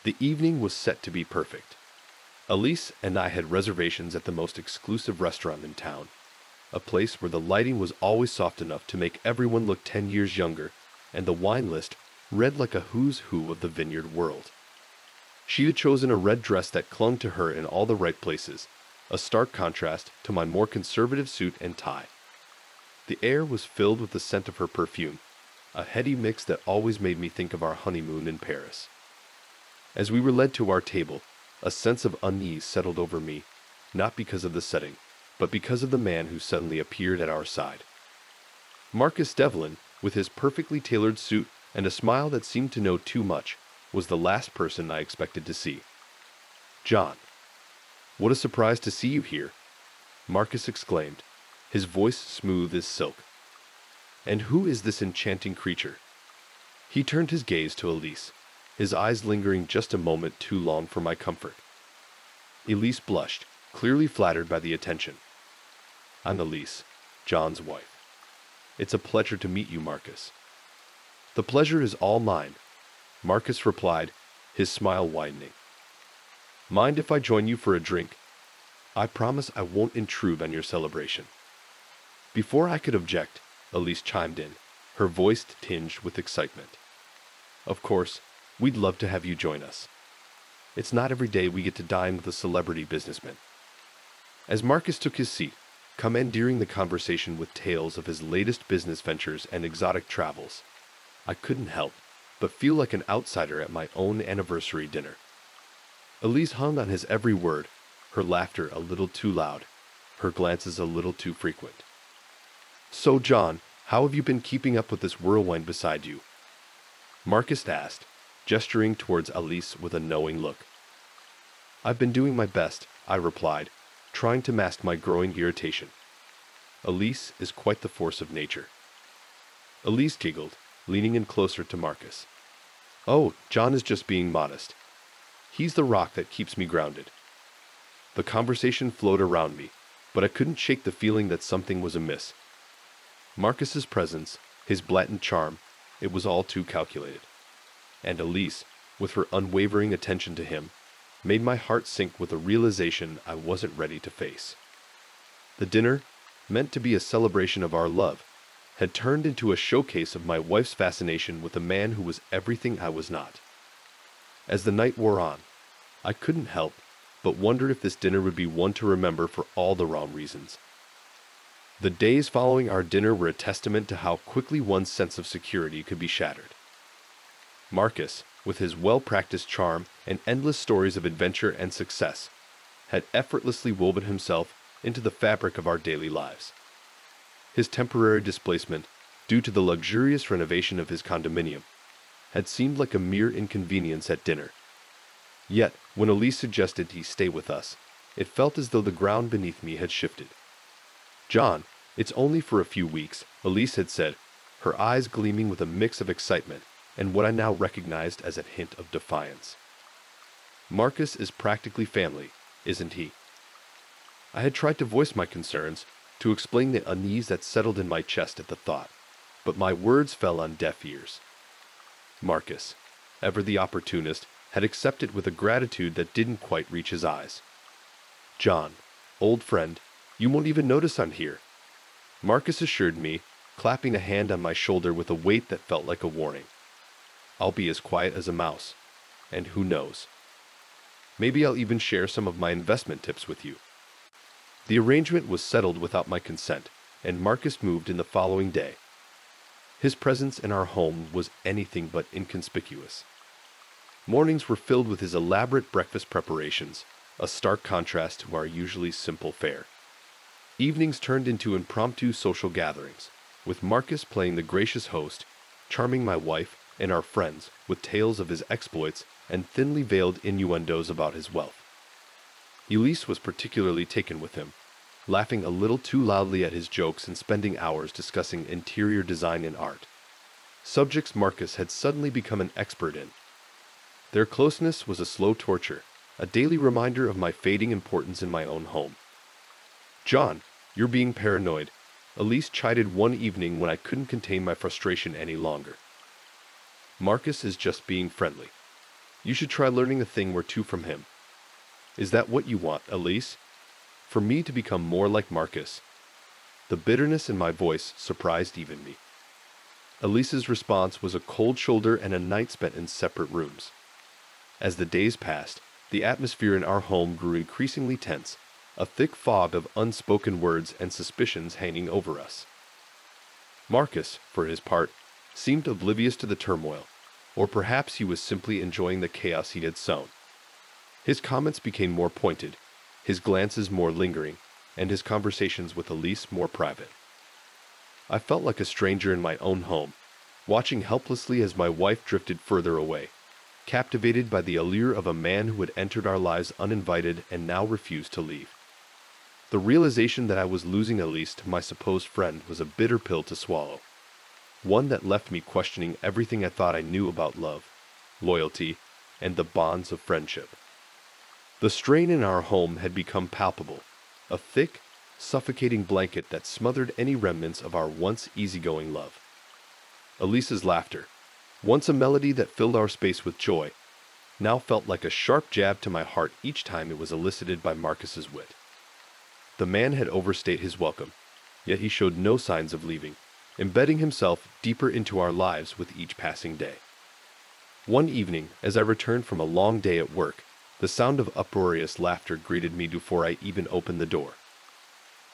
The evening was set to be perfect. Elise and I had reservations at the most exclusive restaurant in town, a place where the lighting was always soft enough to make everyone look 10 years younger, and the wine list read like a who's who of the vineyard world. She had chosen a red dress that clung to her in all the right places, a stark contrast to my more conservative suit and tie. The air was filled with the scent of her perfume, a heady mix that always made me think of our honeymoon in Paris. As we were led to our table, a sense of unease settled over me, not because of the setting, but because of the man who suddenly appeared at our side. Marcus Devlin, with his perfectly tailored suit and a smile that seemed to know too much, was the last person I expected to see. "John, what a surprise to see you here," Marcus exclaimed, his voice smooth as silk. "And who is this enchanting creature?" He turned his gaze to Elise, his eyes lingering just a moment too long for my comfort. Elise blushed, clearly flattered by the attention. "I'm Elise, John's wife. It's a pleasure to meet you, Marcus." "The pleasure is all mine," Marcus replied, his smile widening. "Mind if I join you for a drink? I promise I won't intrude on your celebration." Before I could object, Elise chimed in, her voice tinged with excitement. "Of course, we'd love to have you join us. It's not every day we get to dine with a celebrity businessman." As Marcus took his seat, commandeering the conversation with tales of his latest business ventures and exotic travels, I couldn't help but feel like an outsider at my own anniversary dinner. Elise hung on his every word, her laughter a little too loud, her glances a little too frequent. "So, John, how have you been keeping up with this whirlwind beside you?" Marcus asked, gesturing towards Elise with a knowing look. "I've been doing my best," I replied, trying to mask my growing irritation. Elise is quite the force of nature. Elise giggled, leaning in closer to Marcus. "Oh, John is just being modest. He's the rock that keeps me grounded." The conversation flowed around me, but I couldn't shake the feeling that something was amiss. Marcus's presence, his blatant charm, it was all too calculated. And Elise, with her unwavering attention to him, made my heart sink with a realization I wasn't ready to face. The dinner, meant to be a celebration of our love, had turned into a showcase of my wife's fascination with a man who was everything I was not. As the night wore on, I couldn't help but wonder if this dinner would be one to remember for all the wrong reasons. The days following our dinner were a testament to how quickly one's sense of security could be shattered. Marcus, with his well-practiced charm and endless stories of adventure and success, had effortlessly woven himself into the fabric of our daily lives. His temporary displacement, due to the luxurious renovation of his condominium, had seemed like a mere inconvenience at dinner. Yet, when Elise suggested he stay with us, it felt as though the ground beneath me had shifted. "John, it's only for a few weeks," Elise had said, her eyes gleaming with a mix of excitement and what I now recognized as a hint of defiance. "Marcus is practically family, isn't he?" I had tried to voice my concerns, to explain the unease that settled in my chest at the thought, but my words fell on deaf ears. Marcus, ever the opportunist, had accepted with a gratitude that didn't quite reach his eyes. "John, old friend, you won't even notice I'm here," Marcus assured me, clapping a hand on my shoulder with a weight that felt like a warning. "I'll be as quiet as a mouse, and who knows, maybe I'll even share some of my investment tips with you." The arrangement was settled without my consent, and Marcus moved in the following day. His presence in our home was anything but inconspicuous. Mornings were filled with his elaborate breakfast preparations, a stark contrast to our usually simple fare. Evenings turned into impromptu social gatherings, with Marcus playing the gracious host, charming my wife and our friends with tales of his exploits and thinly veiled innuendos about his wealth. Elise was particularly taken with him, laughing a little too loudly at his jokes and spending hours discussing interior design and art, subjects Marcus had suddenly become an expert in. Their closeness was a slow torture, a daily reminder of my fading importance in my own home. "John, you're being paranoid," Elise chided one evening when I couldn't contain my frustration any longer. "Marcus is just being friendly." You should try learning a thing or two from him. Is that what you want, Elise? For me to become more like Marcus? The bitterness in my voice surprised even me. Elise's response was a cold shoulder and a night spent in separate rooms. As the days passed, the atmosphere in our home grew increasingly tense, a thick fog of unspoken words and suspicions hanging over us. Marcus, for his part, seemed oblivious to the turmoil, or perhaps he was simply enjoying the chaos he had sown. His comments became more pointed, his glances more lingering, and his conversations with Elise more private. I felt like a stranger in my own home, watching helplessly as my wife drifted further away, captivated by the allure of a man who had entered our lives uninvited and now refused to leave. The realization that I was losing Elise to my supposed friend was a bitter pill to swallow, one that left me questioning everything I thought I knew about love, loyalty, and the bonds of friendship. The strain in our home had become palpable, a thick, suffocating blanket that smothered any remnants of our once easygoing love. Elise's laughter, once a melody that filled our space with joy, now felt like a sharp jab to my heart each time it was elicited by Marcus's wit. The man had overstayed his welcome, yet he showed no signs of leaving, embedding himself deeper into our lives with each passing day. One evening, as I returned from a long day at work, the sound of uproarious laughter greeted me before I even opened the door.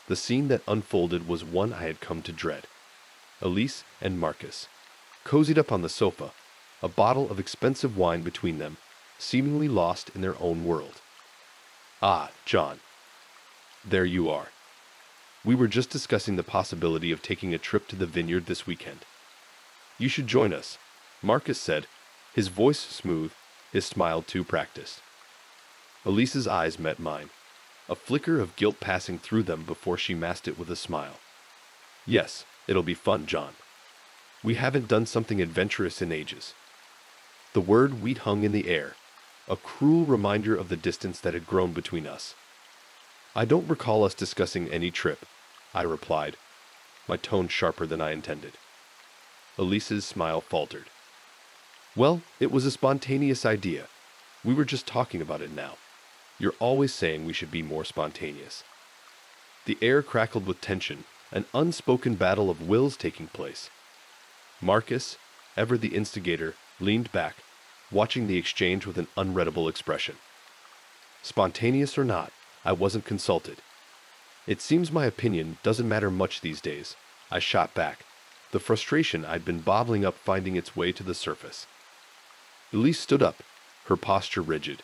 The scene that unfolded was one I had come to dread. Elise and Marcus, cozied up on the sofa, a bottle of expensive wine between them, seemingly lost in their own world. Ah, John. There you are. We were just discussing the possibility of taking a trip to the vineyard this weekend. You should join us, Marcus said, his voice smooth, his smile too practiced. Elise's eyes met mine, a flicker of guilt passing through them before she masked it with a smile. Yes, it'll be fun, John. We haven't done something adventurous in ages. The word wheat hung in the air, a cruel reminder of the distance that had grown between us. I don't recall us discussing any trip, I replied, my tone sharper than I intended. Elise's smile faltered. Well, it was a spontaneous idea. We were just talking about it now. You're always saying we should be more spontaneous. The air crackled with tension, an unspoken battle of wills taking place. Marcus, ever the instigator, leaned back, watching the exchange with an unreadable expression. Spontaneous or not, I wasn't consulted. It seems my opinion doesn't matter much these days, I shot back, the frustration I'd been bottling up finding its way to the surface. Elise stood up, her posture rigid.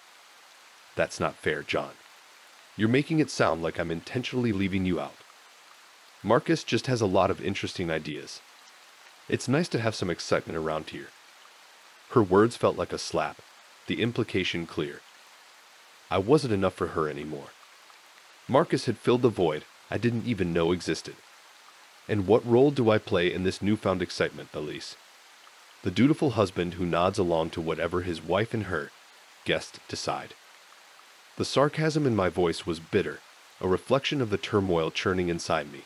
That's not fair, John. You're making it sound like I'm intentionally leaving you out. Marcus just has a lot of interesting ideas. It's nice to have some excitement around here. Her words felt like a slap, the implication clear. I wasn't enough for her anymore. Marcus had filled the void I didn't even know existed. And what role do I play in this newfound excitement, Elise? The dutiful husband who nods along to whatever his wife and her guest decide. The sarcasm in my voice was bitter, a reflection of the turmoil churning inside me.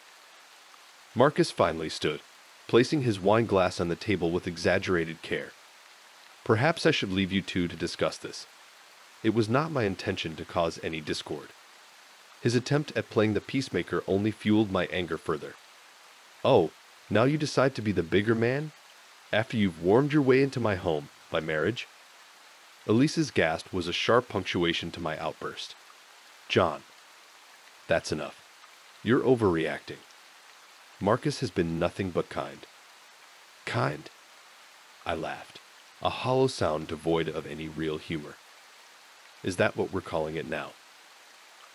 Marcus finally stood, placing his wine glass on the table with exaggerated care. Perhaps I should leave you two to discuss this. It was not my intention to cause any discord. His attempt at playing the peacemaker only fueled my anger further. Oh, now you decide to be the bigger man? After you've wormed your way into my home, by marriage? Elise's gasp was a sharp punctuation to my outburst. John, that's enough. You're overreacting. Marcus has been nothing but kind. Kind? I laughed, a hollow sound devoid of any real humor. Is that what we're calling it now?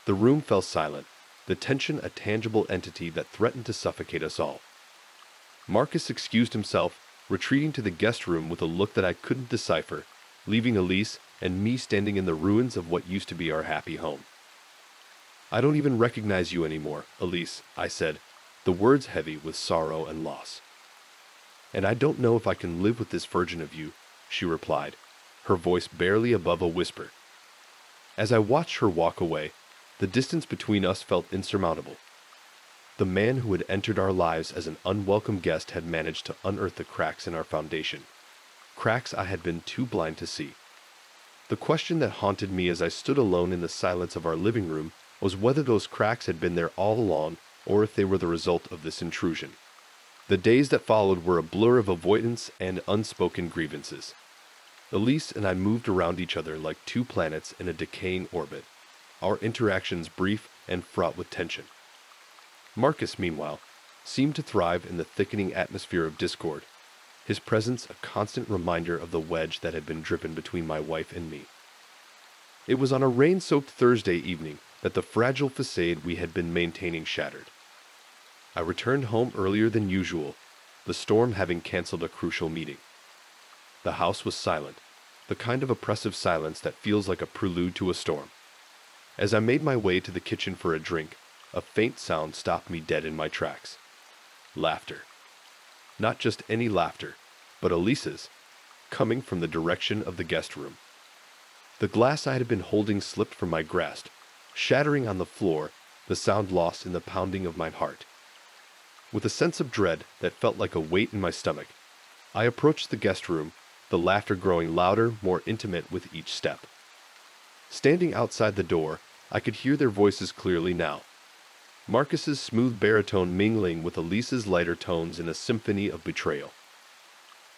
The room fell silent, the tension a tangible entity that threatened to suffocate us all. Marcus excused himself, retreating to the guest room with a look that I couldn't decipher, leaving Elise and me standing in the ruins of what used to be our happy home. I don't even recognize you anymore, Elise, I said, the words heavy with sorrow and loss. And I don't know if I can live with this version of you, she replied, her voice barely above a whisper. As I watched her walk away, the distance between us felt insurmountable. The man who had entered our lives as an unwelcome guest had managed to unearth the cracks in our foundation, cracks I had been too blind to see. The question that haunted me as I stood alone in the silence of our living room was whether those cracks had been there all along or if they were the result of this intrusion. The days that followed were a blur of avoidance and unspoken grievances. Elise and I moved around each other like two planets in a decaying orbit, our interactions brief and fraught with tension. Marcus, meanwhile, seemed to thrive in the thickening atmosphere of discord, his presence a constant reminder of the wedge that had been driven between my wife and me. It was on a rain-soaked Thursday evening that the fragile facade we had been maintaining shattered. I returned home earlier than usual, the storm having canceled a crucial meeting. The house was silent, the kind of oppressive silence that feels like a prelude to a storm. As I made my way to the kitchen for a drink, a faint sound stopped me dead in my tracks. Laughter. Not just any laughter, but Elise's, coming from the direction of the guest room. The glass I had been holding slipped from my grasp, shattering on the floor, the sound lost in the pounding of my heart. With a sense of dread that felt like a weight in my stomach, I approached the guest room, the laughter growing louder, more intimate with each step. Standing outside the door, I could hear their voices clearly now. Marcus's smooth baritone mingling with Elise's lighter tones in a symphony of betrayal.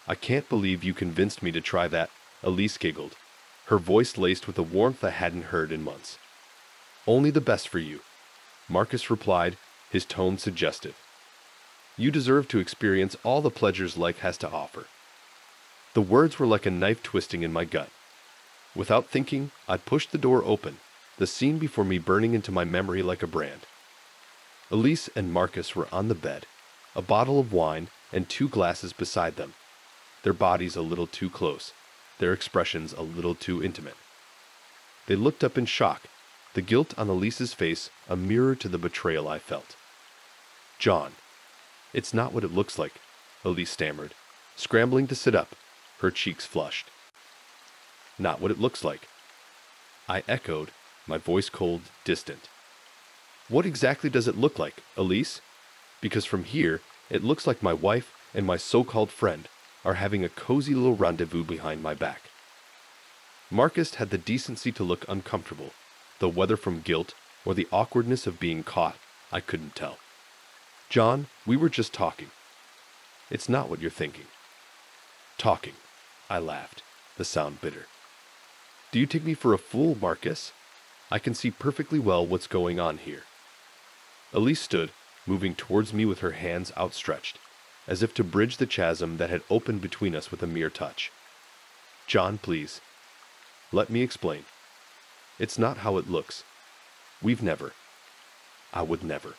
"I can't believe you convinced me to try that," Elise giggled, her voice laced with a warmth I hadn't heard in months. "Only the best for you," Marcus replied, his tone suggestive. "You deserve to experience all the pleasures life has to offer." The words were like a knife twisting in my gut. Without thinking, I pushed the door open, the scene before me burning into my memory like a brand. Elise and Marcus were on the bed, a bottle of wine and 2 glasses beside them, their bodies a little too close, their expressions a little too intimate. They looked up in shock, the guilt on Elise's face a mirror to the betrayal I felt. "John, it's not what it looks like," Elise stammered, scrambling to sit up, her cheeks flushed. "Not what it looks like," I echoed, my voice cold, distant. "What exactly does it look like, Elise? Because from here, it looks like my wife and my so-called friend are having a cozy little rendezvous behind my back." Marcus had the decency to look uncomfortable, though whether from guilt or the awkwardness of being caught, I couldn't tell. "John, we were just talking." "It's not what you're thinking." "Talking," I laughed, the sound bitter. "Do you take me for a fool, Marcus? I can see perfectly well what's going on here." Elise stood, moving towards me with her hands outstretched, as if to bridge the chasm that had opened between us with a mere touch. "John, please. Let me explain. It's not how it looks. We've never. I would never."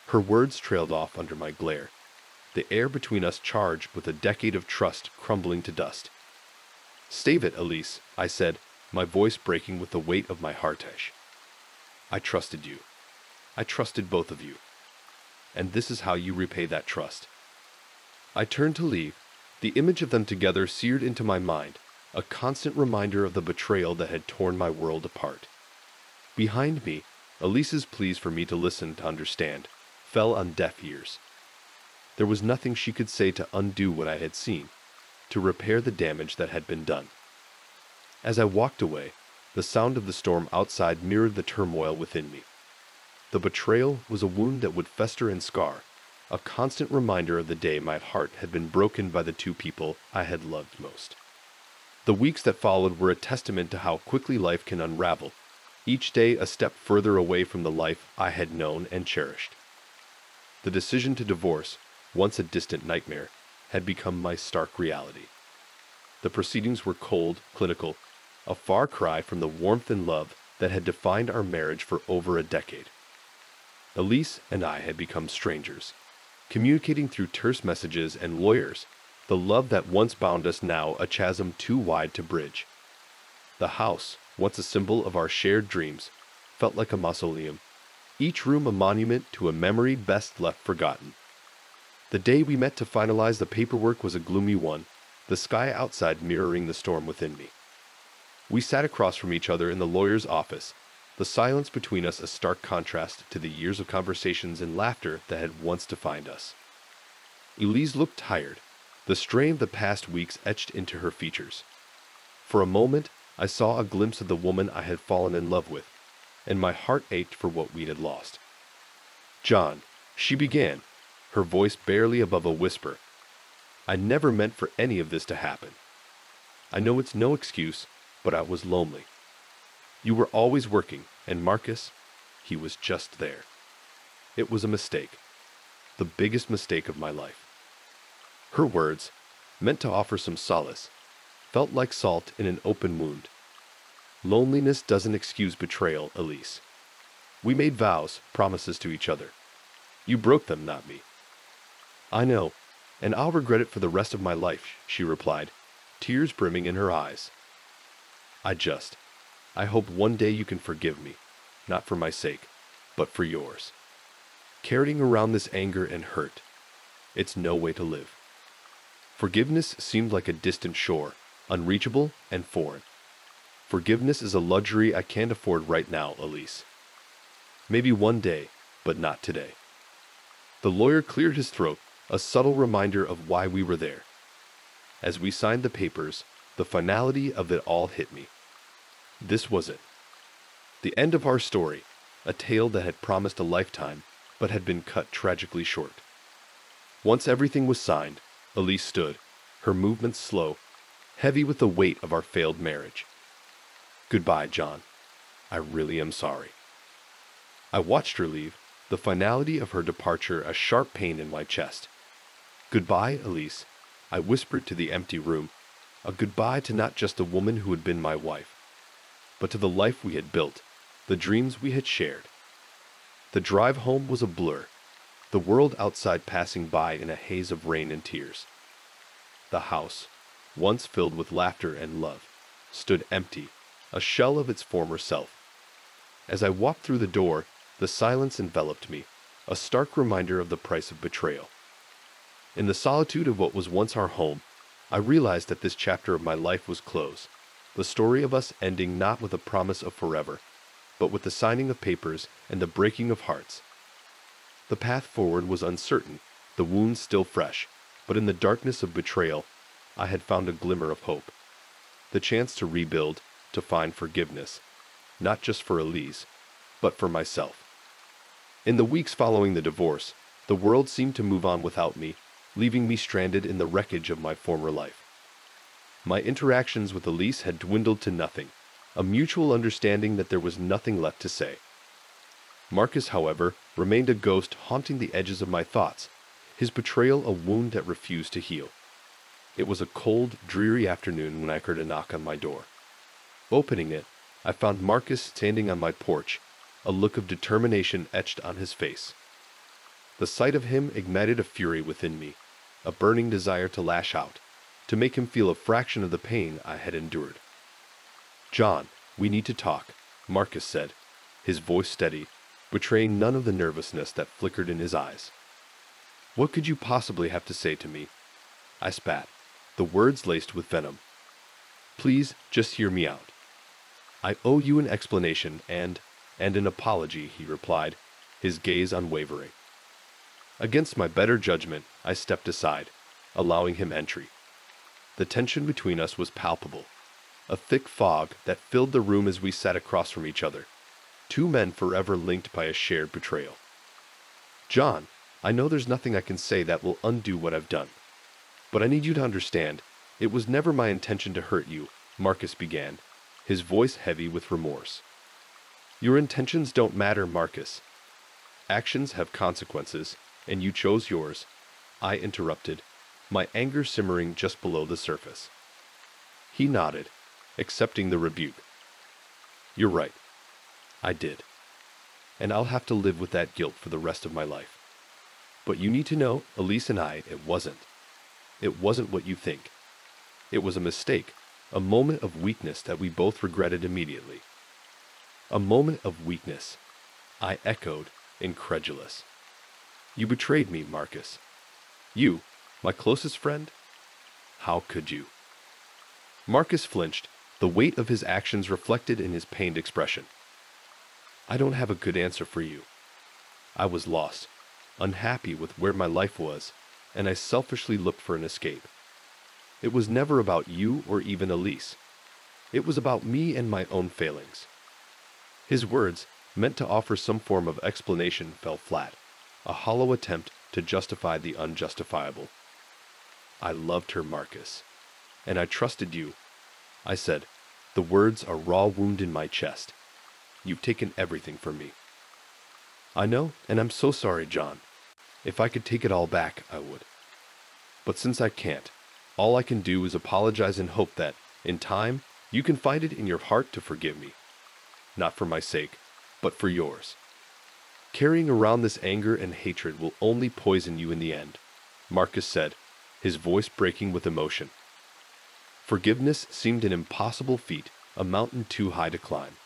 Her words trailed off under my glare, the air between us charged with a decade of trust crumbling to dust. "Stave it, Elise," I said, my voice breaking with the weight of my heartache. "I trusted you. I trusted both of you. And this is how you repay that trust." I turned to leave, the image of them together seared into my mind, a constant reminder of the betrayal that had torn my world apart. Behind me, Elise's pleas for me to listen to understand fell on deaf ears. There was nothing she could say to undo what I had seen, to repair the damage that had been done. As I walked away, the sound of the storm outside mirrored the turmoil within me. The betrayal was a wound that would fester and scar, a constant reminder of the day my heart had been broken by the 2 people I had loved most. The weeks that followed were a testament to how quickly life can unravel, each day a step further away from the life I had known and cherished. The decision to divorce, once a distant nightmare, had become my stark reality. The proceedings were cold, clinical, a far cry from the warmth and love that had defined our marriage for over a decade. Elise and I had become strangers, communicating through terse messages and lawyers, the love that once bound us now a chasm too wide to bridge. The house, once a symbol of our shared dreams, felt like a mausoleum, each room a monument to a memory best left forgotten. The day we met to finalize the paperwork was a gloomy one, the sky outside mirroring the storm within me. We sat across from each other in the lawyer's office, the silence between us a stark contrast to the years of conversations and laughter that had once defined us. Elise looked tired, the strain of the past weeks etched into her features. For a moment, I saw a glimpse of the woman I had fallen in love with, and my heart ached for what we had lost. "John," she began, her voice barely above a whisper, "I never meant for any of this to happen. I know it's no excuse, but I was lonely. You were always working, and Marcus, he was just there. It was a mistake, the biggest mistake of my life." Her words, meant to offer some solace, felt like salt in an open wound. Loneliness doesn't excuse betrayal, Elise. We made vows, promises to each other. You broke them, not me. "I know, and I'll regret it for the rest of my life," she replied, tears brimming in her eyes. I hope one day you can forgive me, not for my sake, but for yours. Carrying around this anger and hurt, it's no way to live." Forgiveness seemed like a distant shore, unreachable and foreign. Forgiveness is a luxury I can't afford right now, Elise. Maybe one day, but not today. The lawyer cleared his throat, a subtle reminder of why we were there. As we signed the papers, the finality of it all hit me. This was it. The end of our story, a tale that had promised a lifetime, but had been cut tragically short. Once everything was signed, Elise stood, her movements slow, heavy with the weight of our failed marriage. "Goodbye, John. I really am sorry." I watched her leave, the finality of her departure a sharp pain in my chest. "Goodbye, Elise," I whispered to the empty room, a goodbye to not just the woman who had been my wife, but to the life we had built, the dreams we had shared. The drive home was a blur, the world outside passing by in a haze of rain and tears. The house, once filled with laughter and love, stood empty, a shell of its former self. As I walked through the door, the silence enveloped me, a stark reminder of the price of betrayal. In the solitude of what was once our home, I realized that this chapter of my life was closed, the story of us ending not with a promise of forever, but with the signing of papers and the breaking of hearts. The path forward was uncertain, the wounds still fresh, but in the darkness of betrayal, I had found a glimmer of hope. The chance to rebuild, to find forgiveness, not just for Elise, but for myself. In the weeks following the divorce, the world seemed to move on without me, leaving me stranded in the wreckage of my former life. My interactions with Elise had dwindled to nothing, a mutual understanding that there was nothing left to say. Marcus, however, remained a ghost haunting the edges of my thoughts, his betrayal a wound that refused to heal. It was a cold, dreary afternoon when I heard a knock on my door. Opening it, I found Marcus standing on my porch, a look of determination etched on his face. The sight of him ignited a fury within me, a burning desire to lash out, to make him feel a fraction of the pain I had endured. "John, we need to talk," Marcus said, his voice steady, betraying none of the nervousness that flickered in his eyes. "What could you possibly have to say to me?" I spat, the words laced with venom. "Please, just hear me out." "I owe you an explanation and an apology," he replied, his gaze unwavering. Against my better judgment, I stepped aside, allowing him entry. The tension between us was palpable, a thick fog that filled the room as we sat across from each other, two men forever linked by a shared betrayal. "John, I know there's nothing I can say that will undo what I've done, but I need you to understand, it was never my intention to hurt you," Marcus began, his voice heavy with remorse. "Your intentions don't matter, Marcus. Actions have consequences, and you chose yours," I interrupted, my anger simmering just below the surface. He nodded, accepting the rebuke. "You're right. I did. And I'll have to live with that guilt for the rest of my life. But you need to know, Elise and I, it wasn't. It wasn't what you think. It was a mistake, a moment of weakness that we both regretted immediately." "A moment of weakness," I echoed, incredulous. "You betrayed me, Marcus. You, my closest friend? How could you?" Marcus flinched, the weight of his actions reflected in his pained expression. "I don't have a good answer for you. I was lost, unhappy with where my life was, and I selfishly looked for an escape. It was never about you or even Elise. It was about me and my own failings. His words, meant to offer some form of explanation, fell flat, a hollow attempt to justify the unjustifiable. I loved her, Marcus, and I trusted you. I said, the words a raw wound in my chest. You've taken everything from me. I know, and I'm so sorry, John. If I could take it all back, I would. But since I can't, all I can do is apologize and hope that, in time, you can find it in your heart to forgive me. Not for my sake, but for yours. Carrying around this anger and hatred will only poison you in the end, Marcus said, his voice breaking with emotion. Forgiveness seemed an impossible feat, a mountain too high to climb.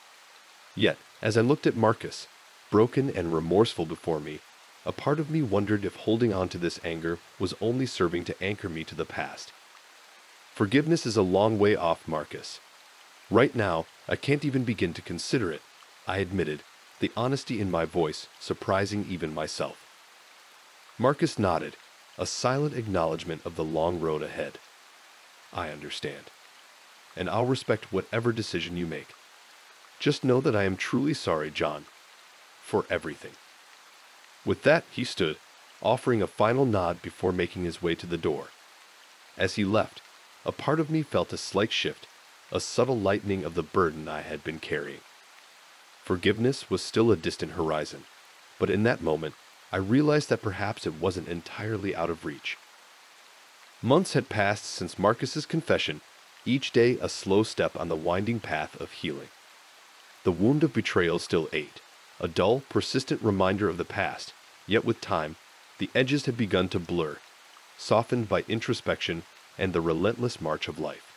Yet, as I looked at Marcus, broken and remorseful before me, a part of me wondered if holding on to this anger was only serving to anchor me to the past. Forgiveness is a long way off, Marcus. Right now, I can't even begin to consider it, I admitted, the honesty in my voice surprising even myself. Marcus nodded, a silent acknowledgement of the long road ahead. I understand, and I'll respect whatever decision you make. Just know that I am truly sorry, John, for everything. With that, he stood, offering a final nod before making his way to the door. As he left, a part of me felt a slight shift, a subtle lightening of the burden I had been carrying. Forgiveness was still a distant horizon, but in that moment, I realized that perhaps it wasn't entirely out of reach. Months had passed since Marcus's confession, each day a slow step on the winding path of healing. The wound of betrayal still ate, a dull, persistent reminder of the past, yet with time, the edges had begun to blur, softened by introspection and the relentless march of life.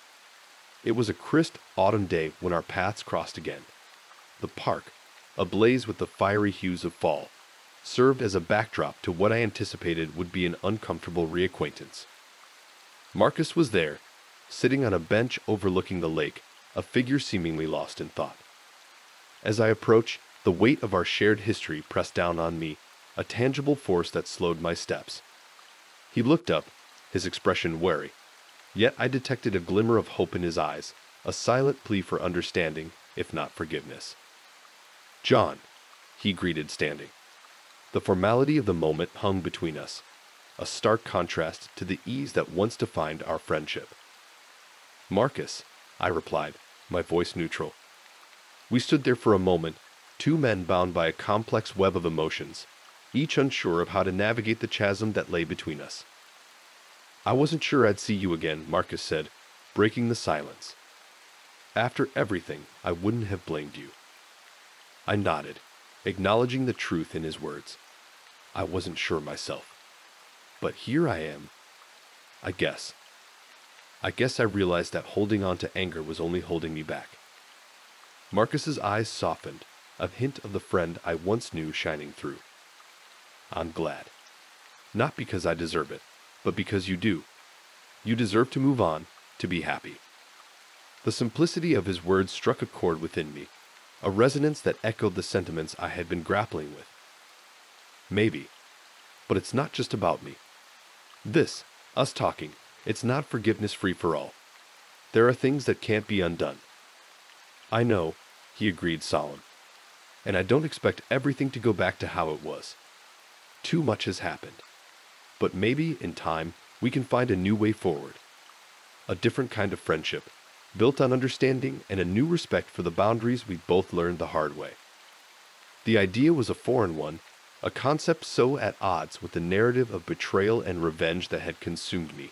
It was a crisp autumn day when our paths crossed again. The park, ablaze with the fiery hues of fall, served as a backdrop to what I anticipated would be an uncomfortable reacquaintance. Marcus was there, sitting on a bench overlooking the lake, a figure seemingly lost in thought. As I approached, the weight of our shared history pressed down on me, a tangible force that slowed my steps. He looked up, his expression wary, yet I detected a glimmer of hope in his eyes, a silent plea for understanding, if not forgiveness. John, he greeted, standing. The formality of the moment hung between us, a stark contrast to the ease that once defined our friendship. Marcus, I replied, my voice neutral. We stood there for a moment, two men bound by a complex web of emotions, each unsure of how to navigate the chasm that lay between us. I wasn't sure I'd see you again, Marcus said, breaking the silence. After everything, I wouldn't have blamed you. I nodded, acknowledging the truth in his words. I wasn't sure myself. But here I am. I guess I realized that holding on to anger was only holding me back. Marcus's eyes softened, a hint of the friend I once knew shining through. I'm glad. Not because I deserve it, but because you do. You deserve to move on, to be happy. The simplicity of his words struck a chord within me, a resonance that echoed the sentiments I had been grappling with. Maybe, but it's not just about me. This, us talking, it's not forgiveness free for all. There are things that can't be undone. I know, he agreed, solemn, and I don't expect everything to go back to how it was. Too much has happened. But maybe, in time, we can find a new way forward. A different kind of friendship, built on understanding and a new respect for the boundaries we both learned the hard way. The idea was a foreign one, a concept so at odds with the narrative of betrayal and revenge that had consumed me.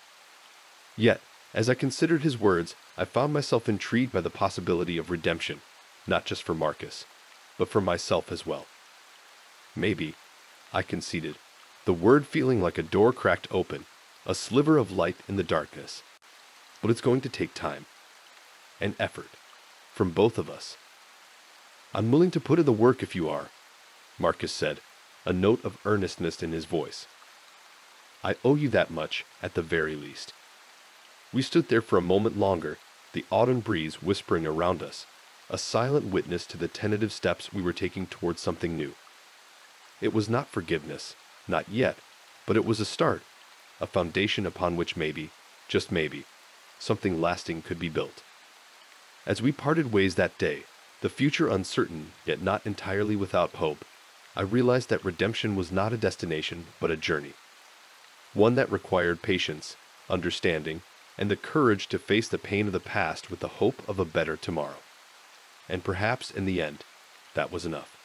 Yet, as I considered his words, I found myself intrigued by the possibility of redemption, not just for Marcus, but for myself as well. Maybe, I conceded, the word feeling like a door cracked open, a sliver of light in the darkness. But it's going to take time. And effort. From both of us. I'm willing to put in the work if you are, Marcus said, a note of earnestness in his voice. I owe you that much, at the very least. We stood there for a moment longer, the autumn breeze whispering around us, a silent witness to the tentative steps we were taking towards something new. It was not forgiveness, not yet, but it was a start, a foundation upon which maybe, just maybe, something lasting could be built. As we parted ways that day, the future uncertain, yet not entirely without hope, I realized that redemption was not a destination, but a journey. One that required patience, understanding, and the courage to face the pain of the past with the hope of a better tomorrow. And perhaps, in the end, that was enough.